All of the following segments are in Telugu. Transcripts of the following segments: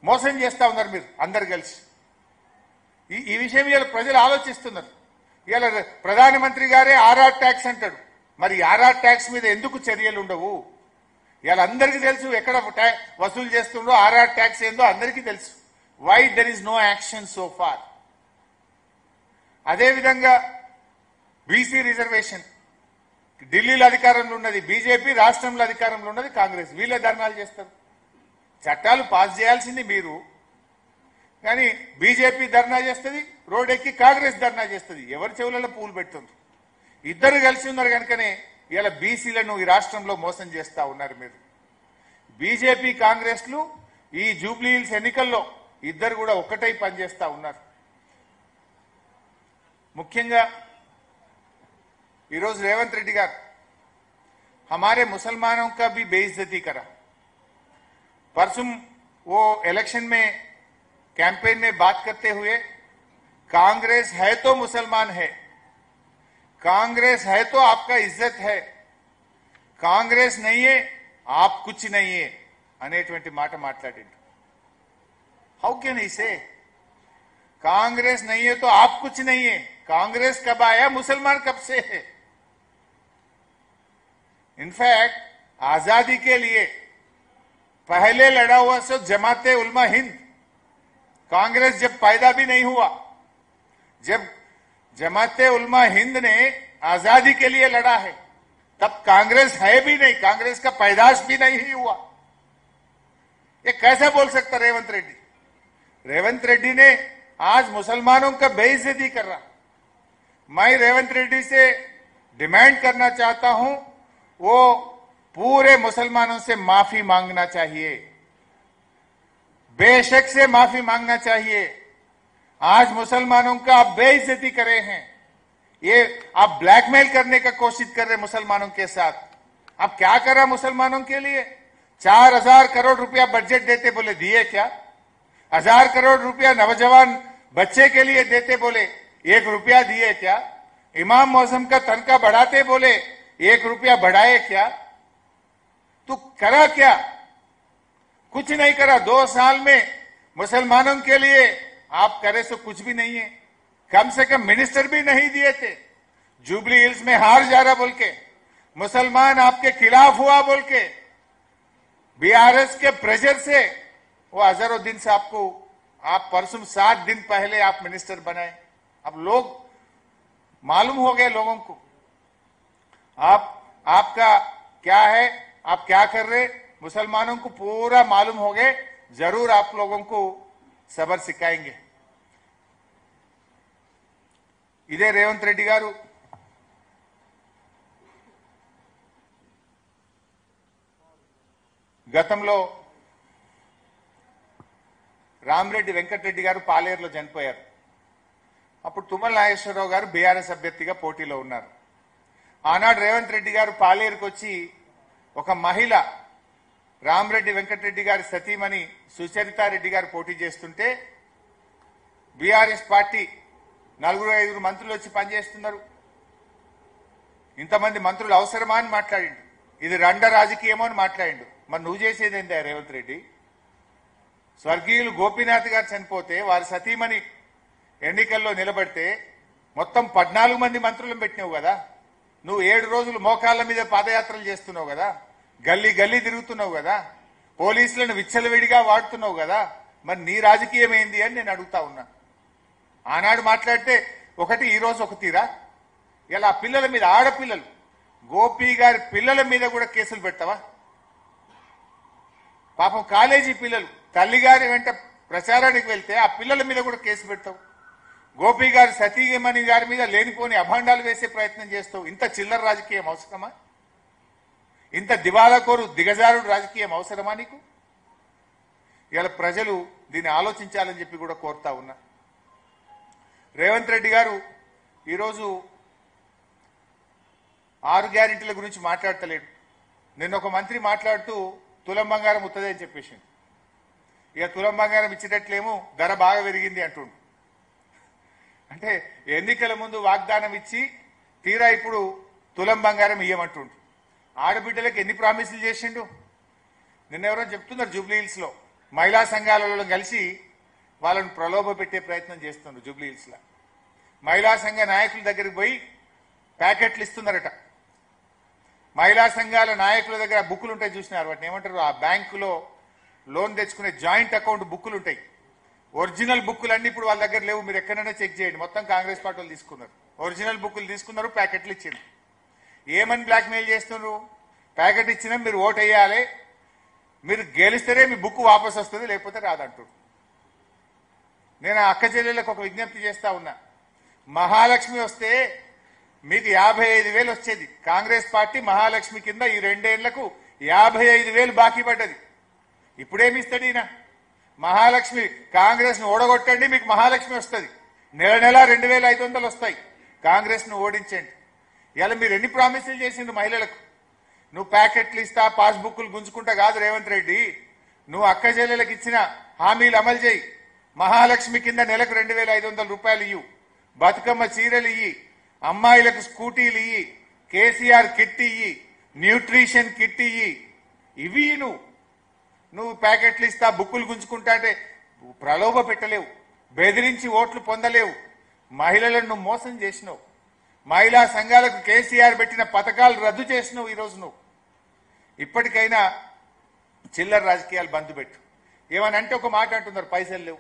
మోసం చేస్తా ఉన్నారు మీరు అందరు కలిసి. ఈ విషయం ఇవాళ ప్రజలు ఆలోచిస్తున్నారు. ఇవాళ ప్రధానమంత్రి గారే ఆర్ఆర్ ట్యాక్స్ అంటాడు. మరి ఆర్ఆర్ ట్యాక్స్ మీద ఎందుకు చర్యలు ఉండవు? ఇవాళ అందరికీ తెలుసు ఎక్కడ వసూలు చేస్తుండో, ఆర్ఆర్ ట్యాక్స్ ఏందో అందరికీ తెలుసు. Why there is no action so far? అదేవిధంగా బీసీ రిజర్వేషన్ ఢిల్లీలో అధికారంలో ఉన్నది బీజేపీ, రాష్ట్రంలో అధికారంలో ఉన్నది కాంగ్రెస్. వీళ్ళే ధర్నాలు చేస్తారు. చట్టాలు పాస్ చేయాల్సింది మీరు, కానీ బీజేపీ ధర్నా చేస్తుంది, రోడ్ ఎక్కి కాంగ్రెస్ ధర్నా చేస్తుంది. ఎవరి చెవులలో పూలు పెడుతుంది? ఇద్దరు కలిసి ఉన్నారు కనుకనే ఇలా బీసీలను ఈ రాష్ట్రంలో మోసం చేస్తా ఉన్నారు మీరు. బీజేపీ కాంగ్రెస్లు ఈ జూబ్లీ హిల్స్ ఎన్నికల్లో ఇద్దరు కూడా ఒక్కటై పనిచేస్తా ఉన్నారు. ముఖ్యంగా ఈరోజు రేవంత్ రెడ్డి గారు हमारे मुसलमानों का भी बेइज्जती करा. परसों वो इलेक्शन में कैंपेन में बात करते हुए कांग्रेस है तो मुसलमान है, कांग्रेस है तो आपका इज्जत है, कांग्रेस नहीं है आप कुछ नहीं है అనేటువంటి మాట మాట్లాడిండు. हाउ कैन ही से कांग्रेस नहीं है तो आप कुछ नहीं है? कांग्रेस कब आया? मुसलमान कब से है? इनफैक्ट आजादी के लिए पहले लड़ा हुआ सो जमाते उलमा हिंद, कांग्रेस जब पैदा भी नहीं हुआ, जब जमाते उलमा हिंद ने आजादी के लिए लड़ा है तब कांग्रेस है भी नहीं, कांग्रेस का पैदाश भी नहीं हुआ. ये कैसे बोल सकता रेवंत रेड्डी? रेवंत रेड्डी ने आज मुसलमानों का बेइज्जती कर रहा. मैं रेवंत रेड्डी से डिमांड करना चाहता हूं, वो पूरे मुसलमानों से माफी मांगना चाहिए, बेशक से माफी मांगना चाहिए. आज मुसलमानों का आप बेइज्जती करे हैं, ये आप ब्लैकमेल करने का कोशिश कर रहे मुसलमानों के साथ. आप क्या कर रहा मुसलमानों के लिए? 4000 करोड़ रुपया बजट देते बोले, दिए क्या? 1000 करोड़ रुपया नौजवान बच्चे के लिए देते बोले, 1 रुपया दिए क्या? इमाम मौसम का तनख्वाह बढ़ाते बोले, 1 रुपया बढ़ाए क्या? तो करा क्या? कुछ नहीं करा. 2 साल में मुसलमानों के लिए आप करे तो कुछ भी नहीं है. कम से कम मिनिस्टर भी नहीं दिए थे. जुबली हिल्स में हार जा रहा बोल के, मुसलमान आपके खिलाफ हुआ बोल के, बीआरएस के प्रेशर से वो हजारों दिन से आपको, आप परसों 7 दिन पहले आप मिनिस्टर बनाए. अब लोग मालूम हो गए लोगों को आपका क्या है, आप क्या कर रहे, मुसलमानों को पूरा मालूम हो गए. जरूर आप लोगों को सबर सिखाएंगे. ఇదే రేవంత్ రెడ్డి గారు గతంలో రామరెడ్డి వెంకటరెడ్డి గారు పాలేరులో చనిపోయారు. అప్పుడు తుమ్మల నాగేశ్వరరావు గారు బీఆర్ఎస్ అభ్యర్థిగా పోటీలో ఉన్నారు. ఆనాడు రేవంత్ రెడ్డి గారు పాలేరుకు వచ్చి ఒక మహిళ రామరెడ్డి వెంకటరెడ్డి గారి సతీమణి సుచరితారెడ్డి గారు పోటీ చేస్తుంటే బీఆర్ఎస్ పార్టీ 4-5 మంత్రులు వచ్చి పనిచేస్తున్నారు. ఇంతమంది మంత్రులు అవసరమా అని మాట్లాడిండు. ఇది రండ రాజకీయమో అని మాట్లాడిండు. మరి నువ్వు చేసేది ఏందా రేవంత్ రెడ్డి? స్వర్గీయులు గోపీనాథ్ గారు చనిపోతే వారి సతీమణి ఎన్నికల్లో నిలబడితే మొత్తం 14 మంది మంత్రులను పెట్టినావు కదా. నువ్వు 7 రోజులు మోకాళ్ళ మీద పాదయాత్రలు చేస్తున్నావు కదా, గల్లీ గల్లీ తిరుగుతున్నావు కదా, పోలీసులను విచ్చలవిడిగా వాడుతున్నావు కదా. మరి నీ రాజకీయం ఏంది అని నేను అడుగుతా ఉన్నా. ఆనాడు మాట్లాడితే ఒకటి, ఈ రోజు ఒక తీరా. ఇలా పిల్లల మీద, ఆడపిల్లలు, గోపి గారి పిల్లల మీద కూడా కేసులు పెడతావా? పాపం కాలేజీ పిల్లలు తల్లిగారి వెంట ప్రచారానికి వెళ్తే ఆ పిల్లల మీద కూడా కేసు పెడతావు. గోపి గారి సతీమణి గారి మీద లేనిపోని అభాండాలు వేసే ప్రయత్నం చేస్తావు. ఇంత చిల్లర రాజకీయం అవసరమా? ఇంత దివాలాకోరు దిగజారుడు రాజకీయం అవసరమా నీకు? ఇలా ప్రజలు దీన్ని ఆలోచించాలని చెప్పి కూడా కోరుతా ఉన్నా. రేవంత్ రెడ్డి గారు ఈరోజు 6 గ్యారెంటీల గురించి మాట్లాడతలేడు. నిన్న ఒక మంత్రి మాట్లాడుతూ తులం బంగారం ఉత్తదే అని చెప్పేసింది. ఇక తులం బంగారం ఇచ్చేటట్లేమో ధర బాగా పెరిగింది అంటుండు. అంటే ఎన్నికల ముందు వాగ్దానం ఇచ్చి తీరా ఇప్పుడు తులం బంగారం ఇయ్యమంటుండు. ఆడబిడ్డలకు ఎన్ని ప్రామిసులు చేసిండు? నిన్న ఎవరో చెప్తున్నారు జూబ్లీ హిల్స్ లో మహిళా సంఘాలలో కలిసి వాళ్ళను ప్రలోభ పెట్టే ప్రయత్నం చేస్తున్నారు జూబ్లీ హిల్స్లో. మహిళా సంఘ నాయకుల దగ్గరికి పోయి ప్యాకెట్లు ఇస్తున్నారట. మహిళా సంఘాల నాయకుల దగ్గర బుక్కులు ఉంటాయి, చూసినారు వాటిని ఏమంటారు, ఆ బ్యాంకులో లోన్ తెచ్చుకునే జాయింట్ అకౌంట్ బుక్కులు ఉంటాయి. ఒరిజినల్ బుక్కులు అన్ని ఇప్పుడు వాళ్ళ దగ్గర లేవు, మీరు ఎక్కడైనా చెక్ చేయండి. మొత్తం కాంగ్రెస్ పార్టీ వాళ్ళు తీసుకున్నారు, ఒరిజినల్ బుక్కులు తీసుకున్నారు, ప్యాకెట్లు ఇచ్చింది. ఏమని బ్లాక్మెయిల్ చేస్తున్నారు? ప్యాకెట్ ఇచ్చినా మీరు ఓటు వేయాలి, మీరు గెలిస్తేనే మీ బుక్ వాపస్ వస్తుంది, లేకపోతే రాదంటారు. నేను అక్క చెల్లెళ్ళకు ఒక విజ్ఞప్తి చేస్తా ఉన్నా. మహాలక్ష్మి వస్తే మీకు 55,000 వచ్చేది. కాంగ్రెస్ పార్టీ మహాలక్ష్మి కింద ఈ 2 ఏళ్లకు 55,000 బాకీ పడ్డది. ఇప్పుడేమి ఇస్తాడు ఈయన? మహాలక్ష్మి కాంగ్రెస్ ను ఓడగొట్టండి, మీకు మహాలక్ష్మి వస్తుంది. నెల నెల 2,500 వస్తాయి. కాంగ్రెస్ ను ఓడించండి. ఇలా మీరు ఎన్ని ప్రామిసులు చేసిండ్రు మహిళలకు? నువ్వు ప్యాకెట్లు ఇస్తా, పాస్బుక్లు గుంజుకుంటా కాదు రేవంత్ రెడ్డి, నువ్వు అక్క చెల్లెలకు ఇచ్చిన హామీలు అమలు చేయి. మహాలక్ష్మి కింద నెలకు 2,500 రూపాయలు ఇయ్యు, బతుకమ్మ చీరలు ఇయ్యి, అమ్మాయిలకు స్కూటీలు ఇయ్యి, కేసీఆర్ కిట్ ఇయ్యి, న్యూట్రిషన్ కిట్ ఇయ్యి. ఇవి నువ్వు ప్యాకెట్లు ఇస్తా, బుక్కులు గుంజుకుంటా అంటే ప్రలోభ పెట్టలేవు, బెదిరించి ఓట్లు పొందలేవు. మహిళలను నువ్వు మోసం చేసినావు. మహిళా సంఘాలకు కేసీఆర్ పెట్టిన పథకాలు రద్దు చేసినావు. ఈరోజు నువ్వు ఇప్పటికైనా చిల్లర రాజకీయాలు బంద్ పెట్టు. ఏమనంటే ఒక మాట అంటున్నారు, పైసలు లేవు.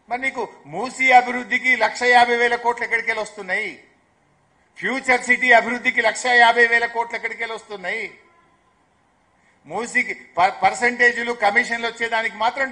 మరి నీకు మూసీ అభివృద్ధికి 150,000 కోట్లు ఎక్కడికెళ్ళి వస్తున్నాయి? ఫ్యూచర్ సిటీ అభివృద్ధికి 150,000 కోట్లు ఎక్కడికెళ్ళి వస్తున్నాయి? మూసీకి పర్సంటేజీలు కమిషన్లు వచ్చేదానికి మాత్రం